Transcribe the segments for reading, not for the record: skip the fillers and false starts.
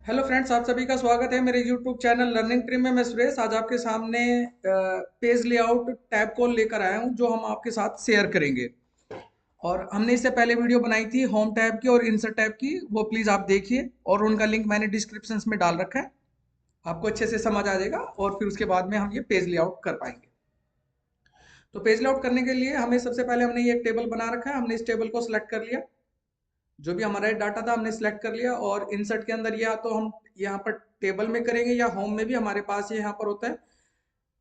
Hello friends, आप सभी का स्वागत है मेरे यूट्यूब चैनल लर्निंग ट्री में। मैं सुरेश आज आपके सामने पेज लेआउट टैब को लेकर आया हूं जो हम आपके साथ शेयर करेंगे। और हमने इससे पहले वीडियो बनाई थी होम टैब की और इंसर्ट टैब की, वो प्लीज़ आप देखिए और उनका लिंक मैंने डिस्क्रिप्शन में डाल रखा है। आपको अच्छे से समझ आ जाएगा और फिर उसके बाद में हम ये पेज लेआउट कर पाएंगे। तो पेज लेआउट करने के लिए हमें सबसे पहले हमने ये एक टेबल बना रखा है। हमने इस टेबल को सिलेक्ट कर लिया, जो भी हमारा डाटा था हमने सिलेक्ट कर लिया। और इंसर्ट के अंदर या तो हम यहाँ पर टेबल में करेंगे या होम में भी हमारे पास ये यहाँ पर होता है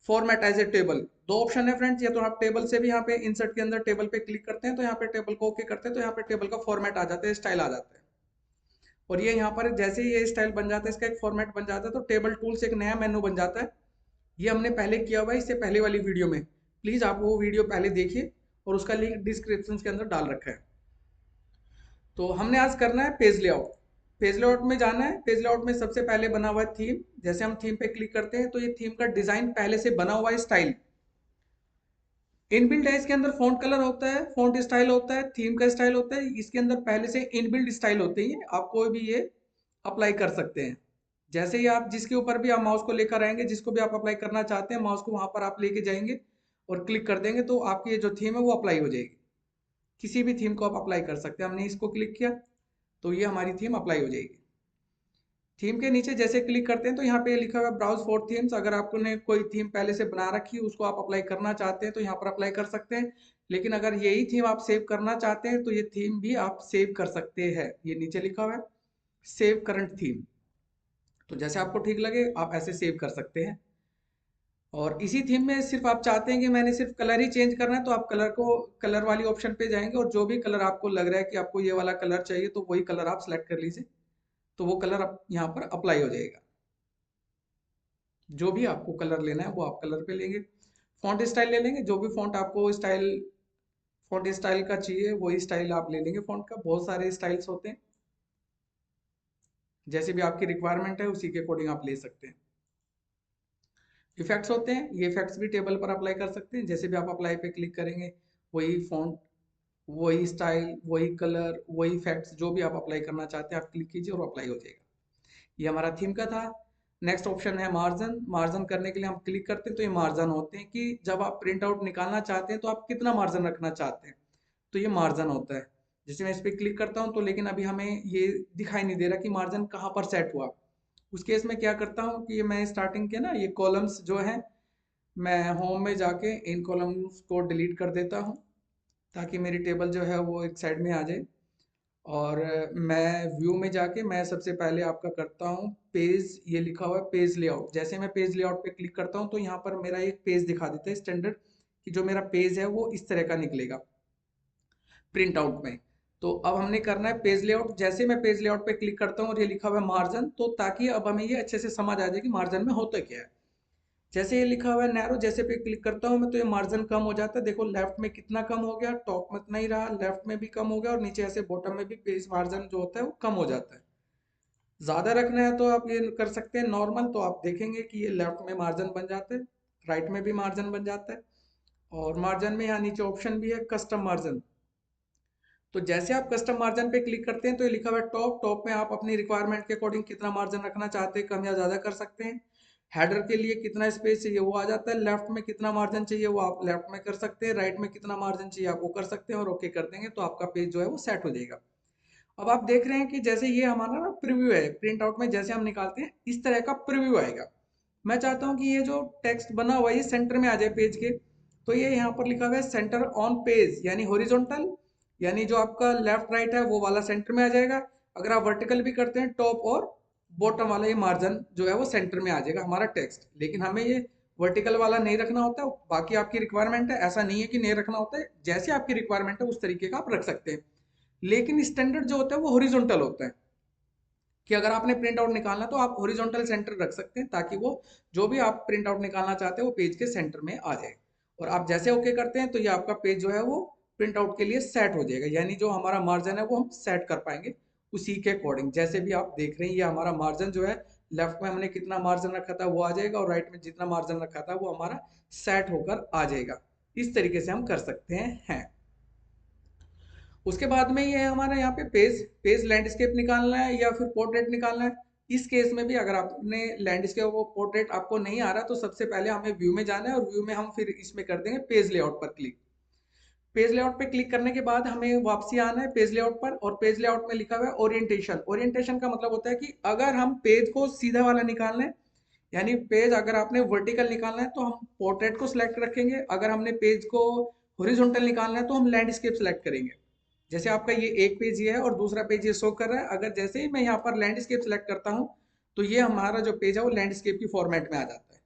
फॉर्मेट एज ए टेबल। दो ऑप्शन है फ्रेंड्स, या तो आप टेबल से भी यहाँ पे इंसर्ट के अंदर टेबल पे क्लिक करते हैं तो यहाँ पे टेबल को ओके करते हैं तो यहाँ पे टेबल का फॉर्मेट आ जाता है, स्टाइल आ जाता है। और ये यहाँ पर जैसे ही ये स्टाइल बन जाता है, इसका एक फॉर्मेट बन जाता है, तो टेबल टूल्स एक नया मेनू बन जाता है। ये हमने पहले किया हुआ है इससे पहले वाली वीडियो में, प्लीज आप वो वीडियो पहले देखिए और उसका लिंक डिस्क्रिप्शन के अंदर डाल रखा है। तो हमने आज करना है पेज लेआउट। पेज लेआउट में जाना है। पेज लेआउट में सबसे पहले बना हुआ है थीम। जैसे हम थीम पे क्लिक करते हैं तो ये थीम का डिजाइन पहले से बना हुआ है, स्टाइल इनबिल्ट है। इसके अंदर फॉन्ट कलर होता है, फॉन्ट स्टाइल होता है, थीम का स्टाइल होता है। इसके अंदर पहले से इनबिल्ट स्टाइल होते हैं, आप कोई भी ये अप्लाई कर सकते हैं। जैसे ही आप जिसके ऊपर भी आप माउस को लेकर आएंगे, जिसको भी आप अप्लाई करना चाहते हैं, माउस को वहां पर आप लेके जाएंगे और क्लिक कर देंगे तो आपकी ये जो थीम है वो अप्लाई हो जाएगी। किसी भी थीम को आप अप्लाई कर सकते हैं। हमने इसको क्लिक किया तो ये हमारी थीम अप्लाई हो जाएगी। थीम के नीचे जैसे क्लिक करते हैं तो यहाँ पे लिखा हुआ है ब्राउज फॉर थीम्स। अगर आपने कोई थीम पहले से बना रखी है, उसको आप अप्लाई करना चाहते हैं तो यहाँ पर अप्लाई कर सकते हैं। लेकिन अगर यही थीम आप सेव करना चाहते हैं तो ये थीम भी आप सेव कर सकते हैं। ये नीचे लिखा हुआ है सेव करंट थीम। तो जैसे आपको ठीक लगे आप ऐसे सेव कर सकते हैं। और इसी थीम में सिर्फ आप चाहते हैं कि मैंने सिर्फ कलर ही चेंज करना है तो आप कलर वाली ऑप्शन पे जाएंगे और जो भी कलर आपको लग रहा है कि आपको ये वाला कलर चाहिए तो वही कलर आप सेलेक्ट कर लीजिए। तो वो कलर यहाँ पर अप्लाई हो जाएगा। जो भी आपको कलर लेना है वो आप कलर पे लेंगे। फॉन्ट स्टाइल ले लेंगे, जो भी फॉन्ट आपको स्टाइल फॉन्ट स्टाइल का चाहिए वही स्टाइल आप ले लेंगे। फॉन्ट का बहुत सारे स्टाइल्स होते हैं, जैसे भी आपकी रिक्वायरमेंट है उसी के अकॉर्डिंग आप ले सकते हैं। इफेक्ट्स होते हैं, ये इफेक्ट्स भी टेबल पर अप्लाई कर सकते हैं। जैसे भी आप अप्लाई पे क्लिक करेंगे वही फॉन्ट, वही स्टाइल, वही कलर, वही इफेक्ट्स जो भी आप अप्लाई करना चाहते हैं आप क्लिक कीजिए और अप्लाई हो जाएगा। ये हमारा थीम का था। नेक्स्ट ऑप्शन है मार्जिन। मार्जिन करने के लिए हम क्लिक करते हैं तो ये मार्जिन होते हैं कि जब आप प्रिंट आउट निकालना चाहते हैं तो आप कितना मार्जिन रखना चाहते हैं, तो ये मार्जिन होता है। जैसे मैं इस पर क्लिक करता हूँ तो लेकिन अभी हमें ये दिखाई नहीं दे रहा कि मार्जिन कहाँ पर सेट हुआ। उस केस में क्या करता हूँ कि ये मैं स्टार्टिंग के ना ये कॉलम्स जो है, मैं होम में जाके इन कॉलम्स को डिलीट कर देता हूँ ताकि मेरी टेबल जो है वो एक साइड में आ जाए। और मैं व्यू में जाके मैं सबसे पहले आपका करता हूँ पेज, ये लिखा हुआ है पेज लेआउट। जैसे मैं पेज लेआउट पे क्लिक करता हूँ तो यहाँ पर मेरा एक पेज दिखा देता है स्टैंडर्ड, कि जो मेरा पेज है वो इस तरह का निकलेगा प्रिंट आउट में। तो अब हमने करना है पेज लेआउट। जैसे मैं पेज लेआउट पे क्लिक करता हूँ और ये लिखा हुआ है मार्जिन, तो ताकि अब हमें ये अच्छे से समझ आ जाए कि मार्जिन में होता क्या है। जैसे ये लिखा हुआ है नैरो, जैसे पे क्लिक करता हूँ मैं तो ये मार्जिन कम हो जाता है। देखो लेफ्ट में कितना कम हो गया, टॉप में इतना ही रहा, लेफ्ट में भी कम हो गया और नीचे ऐसे बॉटम में भी पेज मार्जिन जो होता है वो कम हो जाता है। ज्यादा रखना है तो आप ये कर सकते हैं नॉर्मल, तो आप देखेंगे कि ये लेफ्ट में मार्जिन बन जाता है, राइट में भी मार्जिन बन जाता है। और मार्जिन में यहाँ नीचे ऑप्शन भी है कस्टम मार्जिन। तो जैसे आप कस्टम मार्जिन पे क्लिक करते हैं तो ये लिखा हुआ है टॉप। टॉप में आप अपनी रिक्वायरमेंट के अकॉर्डिंग कितना मार्जिन रखना चाहते हैं, कम या ज्यादा कर सकते हैं। हेडर के लिए कितना स्पेस चाहिए वो आ जाता है। लेफ्ट में कितना मार्जिन चाहिए वो आप लेफ्ट में कर सकते हैं, राइट में कितना मार्जिन चाहिए आप वो कर सकते हैं और ओके कर देंगे तो आपका पेज जो है वो सेट हो जाएगा। अब आप देख रहे हैं कि जैसे ये हमारा ना प्रीव्यू है, प्रिंट आउट में जैसे हम निकालते हैं इस तरह का प्रीव्यू आएगा। मैं चाहता हूं कि ये जो टेक्स्ट बना हुआ है ये सेंटर में आ जाए पेज के। तो ये यहाँ पर लिखा हुआ है सेंटर ऑन पेज, यानी हॉरिजॉन्टल, यानी जो आपका लेफ्ट राइट है वो वाला सेंटर में आ जाएगा। अगर आप वर्टिकल भी करते हैं टॉप और बॉटम वाला ये मार्जिन जो है वो सेंटर में आ जाएगा हमारा टेक्स्ट। लेकिन हमें ये वर्टिकल वाला नहीं रखना होता है, बाकी आपकी रिक्वायरमेंट है, ऐसा नहीं है कि नहीं रखना होता है। जैसे आपकी रिक्वायरमेंट है उस तरीके का आप रख सकते हैं। लेकिन स्टैंडर्ड जो होता है वो हॉरिजॉन्टल होता है, कि अगर आपने प्रिंट आउट निकालना तो आप हॉरिजॉन्टल सेंटर रख सकते हैं ताकि वो जो भी आप प्रिंट आउट निकालना चाहते हैं वो पेज के सेंटर में आ जाए। और आप जैसे ओके करते हैं तो ये आपका पेज जो है वो प्रिंट आउट के लिए सेट हो जाएगा, यानी जो हमारा मार्जिन है वो हम सेट कर पाएंगे उसी के अकॉर्डिंग। जैसे भी आप देख रहे हैं ये हमारा मार्जिन जो है, लेफ्ट में हमने कितना मार्जिन रखा था वो आ जाएगा और राइट में जितना मार्जिन रखा था वो हमारा सेट होकर आ जाएगा। इस तरीके से हम कर सकते हैं। उसके बाद में ये है हमारा यहाँ पे पेज पेज लैंडस्केप निकालना है या फिर पोर्ट्रेट निकालना है। इस केस में भी अगर आपने लैंडस्केप वो पोर्ट्रेट आपको नहीं आ रहा तो सबसे पहले हमें व्यू में जाना है और व्यू में हम फिर इसमें कर देंगे पेज लेआउट पर क्लिक। पेज लेआउट पे क्लिक करने के बाद हमें वापसी आना है पेज लेआउट पर, और पेज लेआउट में लिखा हुआ है ओरिएंटेशन। ओरिएंटेशन का मतलब होता है कि अगर हम पेज को सीधा वाला निकालना है, यानी पेज अगर आपने वर्टिकल निकालना है तो हम पोर्ट्रेट को सिलेक्ट रखेंगे, अगर हमने पेज को हॉरिजॉन्टल निकालना है तो हम लैंडस्केप सेलेक्ट करेंगे। जैसे आपका ये एक पेज ये है और दूसरा पेज ये शो कर रहा है, अगर जैसे ही मैं यहाँ पर लैंडस्केप सेलेक्ट करता हूँ तो ये हमारा जो पेज है वो लैंडस्केप की फॉर्मेट में आ जाता है,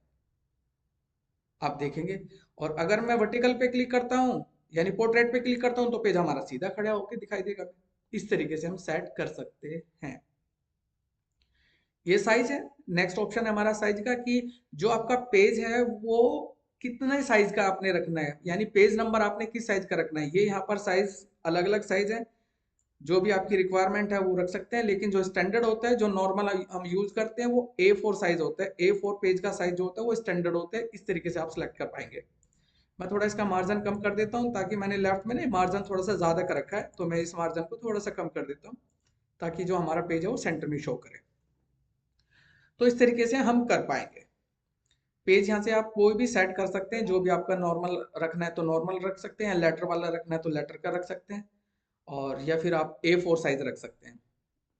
आप देखेंगे। और अगर मैं वर्टिकल पे क्लिक करता हूँ यानी पोर्ट्रेट पे क्लिक करता हूँ तो पेज हमारा सीधा खड़ा होकर दिखाई देगा। इस तरीके से हम सेट कर सकते हैं। ये साइज है। नेक्स्ट ऑप्शन है हमारा साइज का, कि जो आपका पेज है वो कितने साइज का आपने रखना है, यानी पेज नंबर आपने किस साइज का रखना है। ये यहाँ पर साइज अलग अलग साइज है, जो भी आपकी रिक्वायरमेंट है वो रख सकते हैं, लेकिन जो स्टैंडर्ड होता है जो नॉर्मल हम यूज करते हैं वो A4 साइज होता है। A4 पेज का साइज जो होता है वो स्टैंडर्ड होता है। इस तरीके से आप सिलेक्ट कर पाएंगे। मैं थोड़ा इसका मार्जिन कम कर देता हूँ, ताकि मैंने लेफ्ट में ना मार्जिन थोड़ा सा ज्यादा कर रखा है, तो मैं इस मार्जिन को थोड़ा सा कम कर देता हूँ ताकि जो हमारा पेज है वो सेंटर में शो करे। तो इस तरीके से हम कर पाएंगे। पेज यहाँ से आप कोई भी सेट कर सकते हैं, जो भी आपका नॉर्मल रखना है तो नॉर्मल रख सकते हैं, लेटर वाला रखना है तो लेटर का रख सकते हैं, और या फिर आप A4 साइज रख सकते हैं।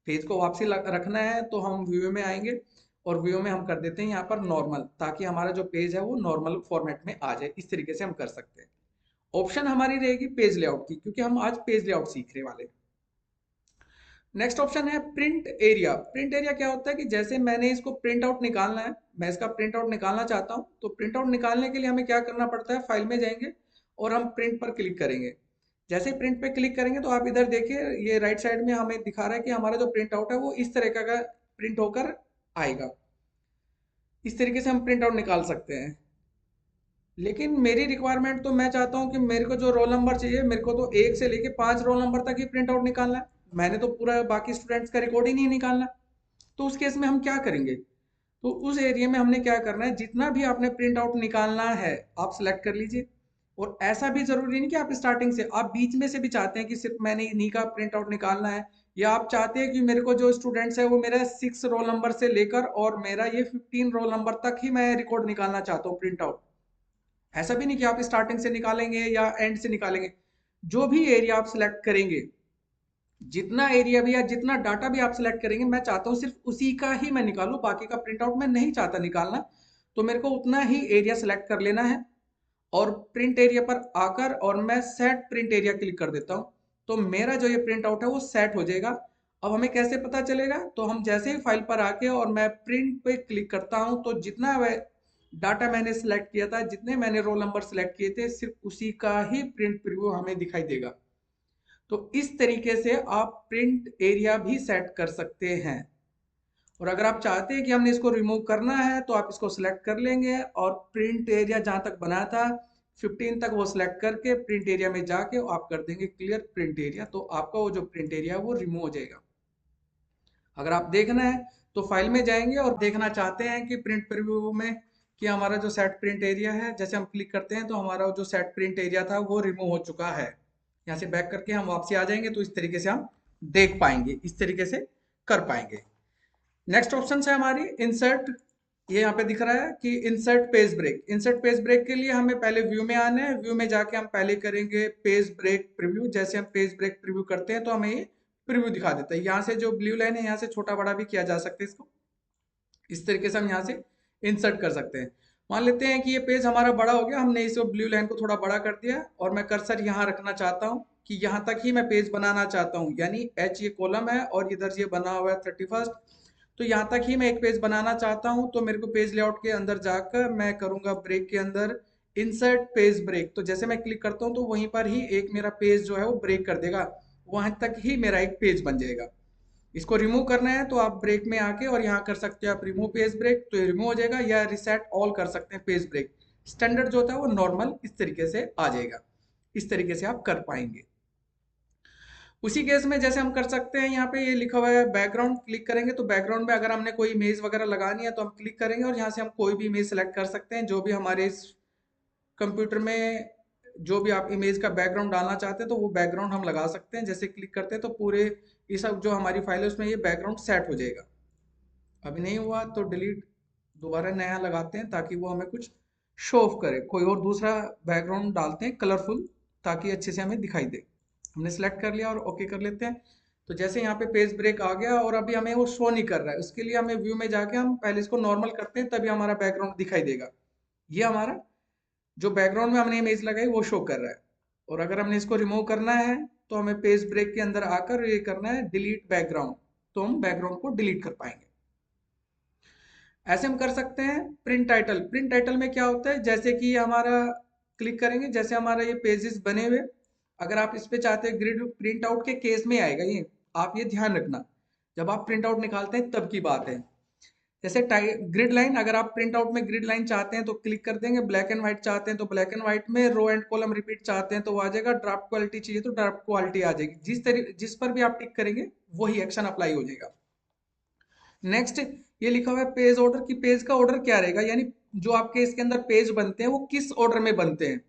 पेज को वापसी रखना है तो हम व्यू में आएंगे और व्यू में हम कर देते हैं यहाँ पर नॉर्मल, ताकि हमारा जो पेज है वो नॉर्मल फॉर्मेट में आ जाए। इस तरीके से हम कर सकते हैं। ऑप्शन हमारी रहेगी पेज लेआउट की, क्योंकि हम आज पेज लेआउट सीखने वाले हैं। नेक्स्ट ऑप्शन है प्रिंट एरिया। प्रिंट एरिया क्या होता है कि जैसे मैंने इसको प्रिंट आउट निकालना है, मैं इसका प्रिंट आउट निकालना चाहता हूँ, तो प्रिंट आउट निकालने के लिए हमें क्या करना पड़ता है, फाइल में जाएंगे और हम प्रिंट पर क्लिक करेंगे। जैसे प्रिंट पे क्लिक करेंगे तो आप इधर देखिए, ये राइट साइड में हमें दिखा रहा है कि हमारा जो प्रिंट आउट है वो इस तरह का प्रिंट होकर आएगा। इस तरीके से हम प्रिंट आउट निकाल सकते हैं। लेकिन मेरी रिक्वायरमेंट तो मैं चाहता हूँ कि मेरे को जो रोल नंबर चाहिए, मेरे को तो 1 से लेके 5 रोल नंबर तक ही प्रिंट आउट निकालना है। मैंने तो पूरा बाकी स्टूडेंट्स का रिकॉर्ड ही नहीं निकालना। तो उस केस में हम क्या करेंगे, तो उस एरिया में हमने क्या करना है, जितना भी आपने प्रिंट आउट निकालना है आप सिलेक्ट कर लीजिए। और ऐसा भी जरूरी नहीं कि आप स्टार्टिंग से, आप बीच में से भी चाहते हैं कि सिर्फ मैंने इन्हीं का प्रिंट आउट निकालना है, या आप चाहते हैं कि मेरे को जो स्टूडेंट्स है वो मेरा 6 रोल नंबर से लेकर और मेरा ये 15 रोल नंबर तक ही मैं रिकॉर्ड निकालना चाहता हूँ प्रिंट आउट। ऐसा भी नहीं कि आप स्टार्टिंग से निकालेंगे या एंड से निकालेंगे। जो भी एरिया आप सिलेक्ट करेंगे, जितना एरिया भी या जितना डाटा भी आप सिलेक्ट करेंगे, मैं चाहता हूँ सिर्फ उसी का ही मैं निकालूं, बाकी का प्रिंट आउट मैं नहीं चाहता निकालना। तो मेरे को उतना ही एरिया सेलेक्ट कर लेना है और प्रिंट एरिया पर आकर और मैं सेट प्रिंट एरिया क्लिक कर देता हूँ। तो मेरा जो ये प्रिंट आउट है वो सेट हो जाएगा। अब हमें कैसे पता चलेगा, तो हम जैसे ही फाइल पर आके और मैं प्रिंट पे क्लिक करता हूँ तो जितना डाटा मैंने सेलेक्ट किया था, जितने मैंने रोल नंबर सेलेक्ट किए थे, सिर्फ उसी का ही प्रिंट प्रीव्यू हमें दिखाई देगा। तो इस तरीके से आप प्रिंट एरिया भी सेट कर सकते हैं। और अगर आप चाहते हैं कि हमने इसको रिमूव करना है तो आप इसको सिलेक्ट कर लेंगे और प्रिंट एरिया जहां तक बना था 15 तक वो सिलेक्ट करके प्रिंट एरिया में जाके आप कर देंगे क्लियर प्रिंट एरिया, तो आपका वो जो प्रिंट एरिया है वो रिमूव हो जाएगा। अगर आप देखना है तो फाइल में जाएंगे और देखना चाहते हैं कि प्रिंट प्रीव्यू में कि हमारा जो सेट प्रिंट एरिया है, जैसे हम क्लिक करते हैं तो हमारा जो सेट प्रिंट एरिया था वो रिमूव हो चुका है। यहाँ से बैक करके हम वापसी आ जाएंगे तो इस तरीके से हम देख पाएंगे, इस तरीके से कर पाएंगे। नेक्स्ट ऑप्शन है हमारी इंसर्ट। ये यहाँ पे दिख रहा है कि insert page break. Insert page break के लिए हमें पहले व्यू में आना है। व्यू में जाके हम पहले करेंगे पेज ब्रेक प्रीव्यू। जैसे हम पेज ब्रेक प्रीव्यू करते हैं तो हमें ये प्रीव्यू दिखा देता है। यहाँ से जो ब्लू लाइन है यहाँ से छोटा बड़ा भी किया जा सकता है इसको। इस तरीके से हम यहाँ से इंसर्ट कर सकते हैं। मान लेते हैं कि ये पेज हमारा बड़ा हो गया, हमने इस ब्लू लाइन को थोड़ा बड़ा कर दिया और मैं कर्सर यहाँ रखना चाहता हूँ कि यहाँ तक ही मैं पेज बनाना चाहता हूँ, यानी H ये कॉलम है और इधर ये बना हुआ है 31, तो यहाँ तक ही मैं एक पेज बनाना चाहता हूँ। तो मेरे को पेज लेआउट के अंदर जाकर मैं करूँगा ब्रेक के अंदर इंसर्ट पेज ब्रेक। तो जैसे मैं क्लिक करता हूँ तो वहीं पर ही एक मेरा पेज जो है वो ब्रेक कर देगा, वहां तक ही मेरा एक पेज बन जाएगा। इसको रिमूव करना है तो आप ब्रेक में आके और यहाँ कर सकते हैं आप रिमूव पेज ब्रेक, तो ये रिमूव हो जाएगा, या रिसेट ऑल कर सकते हैं पेज ब्रेक। स्टैंडर्ड जो होता है वो नॉर्मल इस तरीके से आ जाएगा। इस तरीके से आप कर पाएंगे। उसी केस में जैसे हम कर सकते हैं, यहाँ पे ये लिखा हुआ है बैकग्राउंड, क्लिक करेंगे तो बैकग्राउंड में अगर हमने कोई इमेज वगैरह लगानी है तो हम क्लिक करेंगे और यहाँ से हम कोई भी इमेज सेलेक्ट कर सकते हैं, जो भी हमारे इस कंप्यूटर में जो भी आप इमेज का बैकग्राउंड डालना चाहते हैं तो वो बैकग्राउंड हम लगा सकते हैं। जैसे क्लिक करते हैं तो पूरे ये सब जो हमारी फाइल है उसमें ये बैकग्राउंड सेट हो जाएगा। अभी नहीं हुआ तो डिलीट, दोबारा नया लगाते हैं ताकि वो हमें कुछ शो ऑफ करे। कोई और दूसरा बैकग्राउंड डालते हैं कलरफुल, ताकि अच्छे से हमें दिखाई दे। हमने सेलेक्ट कर लिया और ओके कर लेते हैं। तो जैसे यहाँ पे पेज ब्रेक आ गया और अभी हमें वो शो नहीं कर रहा है, उसके लिए हमें व्यू में जाके हम पहले इसको नॉर्मल करते हैं, तभी हमारा बैकग्राउंड दिखाई देगा। ये हमारा जो बैकग्राउंड में हमने इमेज लगाई वो शो कर रहा है। और अगर हमने इसको रिमूव करना है तो हमें पेज ब्रेक के अंदर आकर ये करना है डिलीट बैकग्राउंड, तो हम बैकग्राउंड को डिलीट कर पाएंगे। ऐसे हम कर सकते हैं प्रिंट टाइटल। प्रिंट टाइटल में क्या होता है, जैसे कि हमारा क्लिक करेंगे, जैसे हमारा ये पेजेस बने हुए, अगर आप इस पे चाहते हैं ग्रिड प्रिंट आउट के केस में आएगा ये, आप ये ध्यान रखना जब आप प्रिंट आउट निकालते हैं तब की बात है। जैसे ग्रिड लाइन, अगर आप प्रिंट आउट में ग्रिड लाइन चाहते हैं तो क्लिक कर देंगे, ब्लैक एंड व्हाइट चाहते हैं तो ब्लैक एंड व्हाइट में, रो एंड कॉलम रिपीट चाहते हैं तो वो आ जाएगा, ड्राफ्ट क्वालिटी चाहिए तो ड्राफ्ट क्वालिटी आ जाएगी। जिस पर भी आप टिक करेंगे वही एक्शन अप्लाई हो जाएगा। नेक्स्ट, ये लिखा हुआ है पेज ऑर्डर की, पेज का ऑर्डर क्या रहेगा, यानी जो आपके इसके अंदर पेज बनते हैं वो किस ऑर्डर में बनते हैं।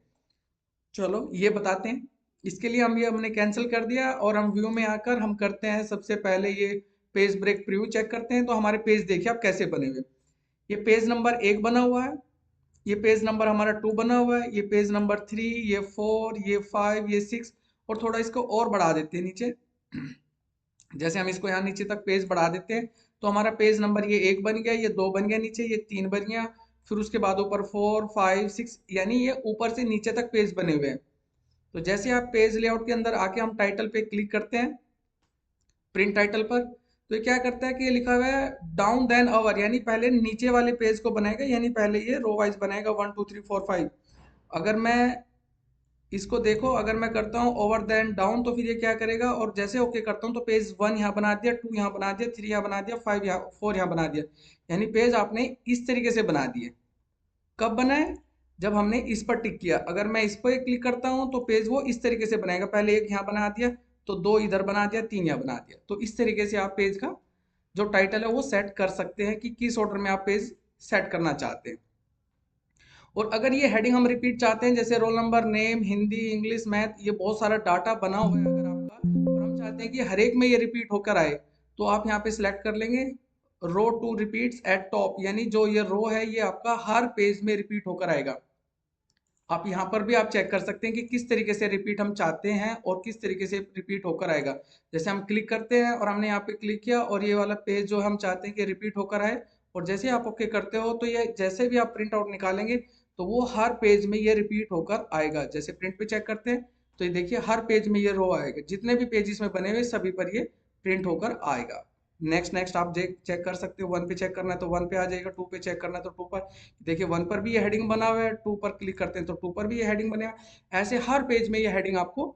चलो ये बताते हैं। इसके लिए हम ये हमने कैंसिल कर दिया और हम व्यू में आकर हम करते हैं सबसे पहले ये पेज ब्रेक प्रीव्यू चेक करते हैं। तो हमारे पेज देखिए आप कैसे बने हुए। ये पेज नंबर 1 बना हुआ है, ये पेज नंबर हमारा 2 बना हुआ है, ये पेज नंबर 3, ये 4, ये 5, ये 6। और थोड़ा इसको और बढ़ा देते हैं नीचे। जैसे हम इसको यहाँ नीचे तक पेज बढ़ा देते हैं तो हमारा पेज नंबर ये 1 बन गया, ये 2 बन गया, नीचे ये 3 बन गया, फिर उसके बाद ऊपर 4, 5, 6, यानी ये ऊपर से नीचे तक पेज बने हुए हैं। तो जैसे आप पेज लेआउट के अंदर आके हम टाइटल पे क्लिक करते हैं, प्रिंट टाइटल पर, तो ये क्या करता है कि ये लिखा हुआ है डाउन देन अवर, यानी पहले नीचे वाले पेज को बनाएगा, यानी पहले ये रो वाइज बनाएगा 1 2 3 4 5। अगर मैं इसको देखो, अगर मैं करता हूँ ओवर देन डाउन तो फिर ये क्या करेगा, और जैसे ओके करता हूँ तो पेज 1 यहाँ बना दिया, 2 यहाँ बना दिया, 3 यहाँ बना दिया, 5 यहाँ 4 यहाँ बना दिया, यानी पेज आपने इस तरीके से बना दिए। कब बनाए, जब हमने इस पर टिक किया। अगर मैं इस पर क्लिक करता हूँ तो पेज वो इस तरीके से बनाएगा, पहले 1 यहाँ बना दिया तो 2 इधर बना दिया, 3 यहाँ बना दिया। तो इस तरीके से आप पेज का जो टाइटल है वो सेट कर सकते हैं कि किस ऑर्डर में आप पेज सेट करना चाहते हैं। और अगर ये हेडिंग हम रिपीट चाहते हैं, जैसे roll number, name, Hindi, English, math, ये बहुत सारा डाटा बना हुआ है अगर आपका, और हम चाहते हैं कि हर एक में ये रिपीट होकर आए, तो आप यहाँ पे सिलेक्ट कर लेंगे रो टू रिपीट्स एट टॉप, यानी जो ये रो है ये आपका हर पेज में रिपीट होकर आएगा। आप यहाँ पर भी आप चेक कर सकते हैं कि किस तरीके से रिपीट हम चाहते हैं और किस तरीके से रिपीट होकर आएगा। जैसे हम क्लिक करते हैं और हमने यहाँ पे क्लिक किया और ये वाला पेज जो हम चाहते हैं कि रिपीट होकर आए, और जैसे आप ओके करते हो तो ये जैसे भी आप प्रिंट आउट निकालेंगे तो वो हर पेज में ये रिपीट होकर आएगा। जैसे प्रिंट पे चेक करते हैं तो ये देखिए हर पेज में ये रो आएगा, जितने भी पेज में बने हुए सभी पर ये प्रिंट होकर आएगा। नेक्स्ट नेक्स्ट आप चेक कर सकते हो, 1 पे चेक करना है तो 1 पे आ जाएगा, 2 पे चेक करना है तो 2 पर। देखिए 1 पर भी ये हेडिंग बना हुआ है, 2 पर क्लिक करते हैं तो 2 पर भी ये हेडिंग बनेगा। ऐसे हर पेज में ये हेडिंग आपको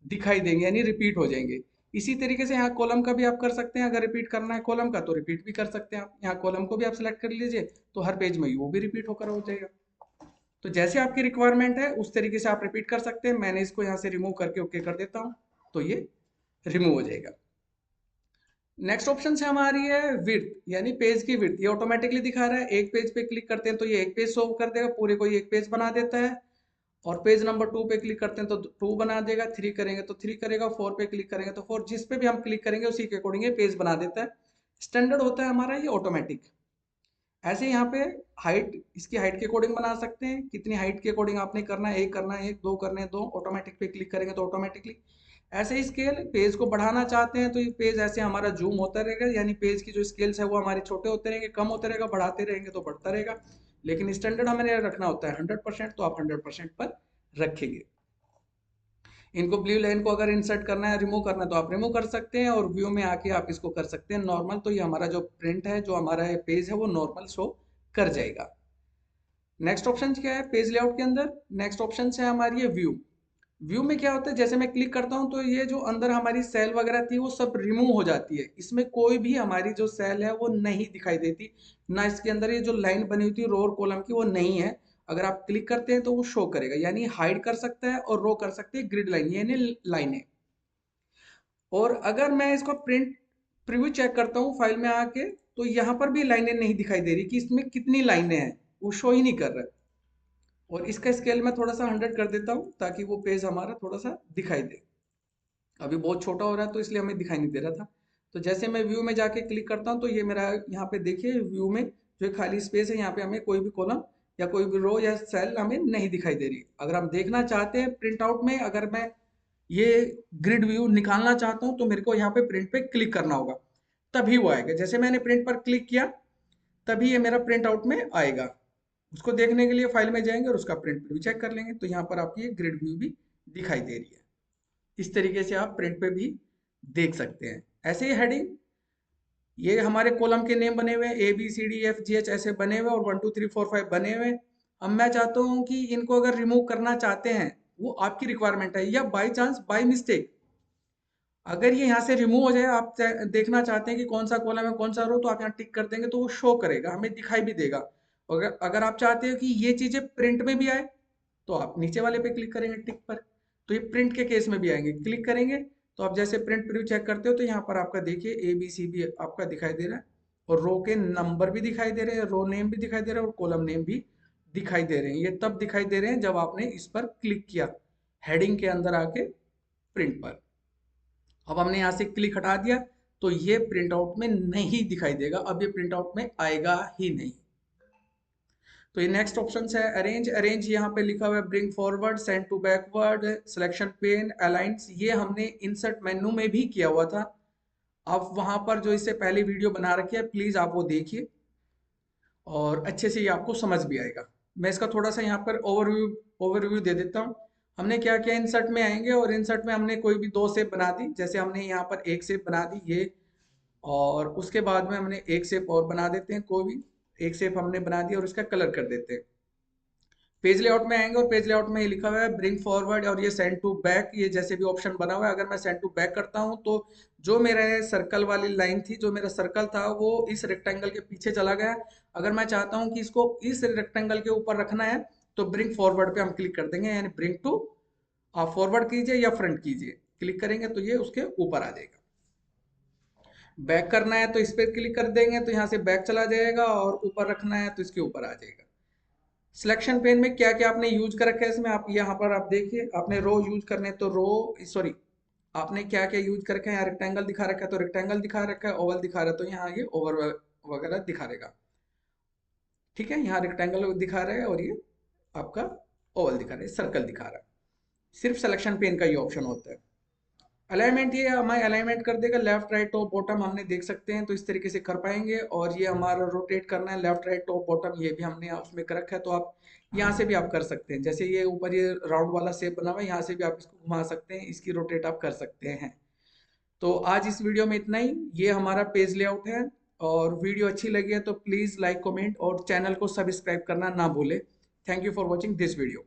दिखाई देंगे, यानी रिपीट हो जाएंगे। इसी तरीके से यहाँ कॉलम का भी आप कर सकते हैं, अगर रिपीट करना है कॉलम का तो रिपीट भी कर सकते हैं आप। यहाँ कॉलम को भी आप सिलेक्ट कर लीजिए तो हर पेज में वो भी रिपीट होकर हो जाएगा। तो जैसे आपकी रिक्वायरमेंट है उस तरीके से आप रिपीट कर सकते हैं। मैंने इसको यहाँ से रिमूव करके ओके कर देता हूँ तो ये रिमूव हो जाएगा। नेक्स्ट ऑप्शन से हमारी है विड्थ, यानी पेज की विड्थ। ये ऑटोमेटिकली दिखा रहा है, एक पेज पे क्लिक करते हैं तो ये एक पेज शो कर देगा, पूरे को ये एक पेज बना देता है। और पेज नंबर 2 पे क्लिक करते हैं तो 2 बना देगा, 3 करेंगे तो 3 करेगा, 4 पे क्लिक करेंगे तो 4, जिस पे भी हम क्लिक करेंगे उसी के अकॉर्डिंग ये पेज बना देता है। स्टैंडर्ड होता है हमारा ये ऑटोमेटिक। ऐसे यहाँ पे हाइट, इसकी हाइट के अकॉर्डिंग बना सकते हैं, कितनी हाइट के अकॉर्डिंग आपने करना है, एक करना है, एक, दो करने हैं, दो। ऑटोमेटिक पे क्लिक करेंगे तो ऑटोमेटिकली। ऐसे ही स्केल, पेज को बढ़ाना चाहते हैं तो ये पेज ऐसे हमारा जूम होता रहेगा, यानी पेज की जो स्केल्स है वो हमारे छोटे होते रहेंगे, कम होते रहेगा, बढ़ाते रहेंगे तो बढ़ता रहेगा। लेकिन स्टैंडर्ड हमें रखना होता है 100%, तो आप 100% पर रखेंगे। इनको ब्लू लाइन को अगर इंसर्ट करना है, रिमूव करना है तो आप रिमूव कर सकते हैं, और व्यू में आके आप इसको कर सकते हैं नॉर्मल। तो ये हमारा जो प्रिंट है, जो हमारा पेज है वो नॉर्मल शो कर जाएगा। नेक्स्ट ऑप्शन क्या है पेज लेआउट के अंदर, नेक्स्ट ऑप्शन है हमारी व्यू। व्यू में क्या होता है, जैसे मैं क्लिक करता हूं तो ये जो अंदर हमारी सेल वगैरह थी वो सब रिमूव हो जाती है, इसमें कोई भी हमारी जो सेल है वो नहीं दिखाई देती ना। इसके अंदर ये जो लाइन बनी हुई थी रो और कॉलम की वो नहीं है। अगर आप क्लिक करते हैं तो वो शो करेगा, यानी हाइड कर सकता है और रो कर सकते हैं ग्रिड लाइन, यानी लाइनें। और अगर मैं इसको प्रिंट प्रीव्यू चेक करता हूँ फाइल में आके, तो यहाँ पर भी लाइनें नहीं दिखाई दे रही कि इसमें कितनी लाइनें हैं, वो शो ही नहीं कर रहा है। और इसका स्केल मैं थोड़ा सा 100 कर देता हूँ ताकि वो पेज हमारा थोड़ा सा दिखाई दे। अभी बहुत छोटा हो रहा है तो इसलिए हमें दिखाई नहीं दे रहा था। तो जैसे मैं व्यू में जाके क्लिक करता हूँ तो ये मेरा यहाँ पे देखिए व्यू में जो खाली स्पेस है यहाँ पे हमें कोई भी कॉलम या कोई भी रो या सेल हमें नहीं दिखाई दे रही। अगर हम देखना चाहते हैं प्रिंट आउट में, अगर मैं ये ग्रिड व्यू निकालना चाहता हूँ तो मेरे को यहाँ पे प्रिंट पे क्लिक करना होगा, तभी वो आएगा। जैसे मैंने प्रिंट पर क्लिक किया तभी ये मेरा प्रिंट आउट में आएगा। उसको देखने के लिए फाइल में जाएंगे और उसका प्रिंट भी चेक कर लेंगे, तो यहाँ पर आपकी ये ग्रिड व्यू भी दिखाई दे रही है। इस तरीके से आप प्रिंट पे भी देख सकते हैं। ऐसे ही हेडिंग, ये हमारे कॉलम के नेम बने हुए हैं, A B C D F G H ऐसे बने हुए और 1 2 3 4 5 बने हुए। अब मैं चाहता हूँ कि इनको अगर रिमूव करना चाहते हैं, वो आपकी रिक्वायरमेंट है, या बाई चांस बाई मिस्टेक अगर ये यहाँ से रिमूव हो जाए, आप देखना चाहते हैं कि कौन सा कॉलम है कौन सा रो, तो आप यहाँ टिक कर देंगे तो वो शो करेगा, हमें दिखाई भी देगा। अगर अगर आप चाहते हो कि ये चीजें प्रिंट में भी आए तो आप नीचे वाले पे क्लिक करेंगे टिक पर, तो ये प्रिंट के केस में भी आएंगे। क्लिक करेंगे तो आप जैसे प्रिंट प्रीव्यू चेक करते हो तो यहाँ पर आपका देखिए ए बी सी भी आपका दिखाई दे रहा है, और रो के नंबर भी दिखाई दे रहे हैं, रो नेम भी दिखाई दे रहा है और कॉलम नेम भी दिखाई दे रहे हैं। ये तब दिखाई दे रहे हैं जब आपने इस पर क्लिक किया हेडिंग के अंदर आके प्रिंट पर। अब हमने यहाँ से क्लिक हटा दिया तो ये प्रिंट आउट में नहीं दिखाई देगा, अब ये प्रिंट आउट में आएगा ही नहीं। तो ये नेक्स्ट ऑप्शन है अरेंज। अरेंज यहाँ पे लिखा हुआ है bring forward, send to backward, selection pane, aligns, ये हमने इंसर्ट मेन्यू में भी किया हुआ था। आप वहां पर जो इससे पहले वीडियो बना रखी है प्लीज आप वो देखिए और अच्छे से ये आपको समझ भी आएगा। मैं इसका थोड़ा सा यहाँ पर ओवरव्यू दे देता हूँ। हमने क्या किया, इंसर्ट में आएंगे और इंसर्ट में हमने कोई भी दो शेप बना दी। जैसे हमने यहाँ पर एक शेप बना दी ये, और उसके बाद में हमने एक शेप और बना देते हैं, कोई भी एक शेप हमने बना दिया और इसका कलर कर देते हैं। पेज लेआउट में आएंगे और पेज लेआउट में ये लिखा हुआ है ब्रिंग फॉरवर्ड और ये सेंड टू बैक, ये जैसे भी ऑप्शन बना हुआ है। अगर मैं सेंड टू बैक करता हूं तो जो मेरा सर्कल वाली लाइन थी, जो मेरा सर्कल था वो इस रेक्टेंगल के पीछे चला गया। अगर मैं चाहता हूं कि इसको इस रेक्टेंगल के ऊपर रखना है तो ब्रिंग फॉरवर्ड पे हम क्लिक कर देंगे, यानी ब्रिंग टू, आप फॉरवर्ड कीजिए या फ्रंट कीजिए, क्लिक करेंगे तो ये उसके ऊपर आ जाएगा। बैक करना है तो इस पर क्लिक कर देंगे तो यहाँ से बैक चला जाएगा, और ऊपर रखना है तो इसके ऊपर आ जाएगा। सिलेक्शन पेन में क्या क्या आपने यूज कर रखा है इसमें, आप यहाँ पर आप देखिए, आपने रो यूज करने तो रो, सॉरी, आपने क्या क्या यूज कर रखा है। यहाँ रेक्टेंगल दिखा रखा है तो रेक्टेंगल दिखा रखा है, ओवल दिखा रहा है तो यहाँ ये ओवर वगैरह दिखा रहेगा। ठीक है, यहाँ रेक्टेंगल दिखा रहा है और ये आपका ओवल दिखा रहा है, सर्कल दिखा रहा है। सिर्फ सिलेक्शन पेन का ये ऑप्शन होता है। अलाइनमेंट, ये हमारे अलाइनमेंट कर देगा लेफ्ट राइट टॉप बॉटम, हमने देख सकते हैं तो इस तरीके से कर पाएंगे। और ये हमारा रोटेट करना है लेफ्ट राइट टॉप बॉटम, ये भी हमने उसमें कर रखा है, तो आप यहाँ से भी आप कर सकते हैं। जैसे ये ऊपर ये राउंड वाला शेप बना हुआ है, यहाँ से भी आप इसको घुमा सकते हैं, इसकी रोटेट आप कर सकते हैं। तो आज इस वीडियो में इतना ही। ये हमारा पेज लेआउट है, और वीडियो अच्छी लगी है तो प्लीज़ लाइक कमेंट और चैनल को सब्सक्राइब करना ना भूले। Thank you for watching this video.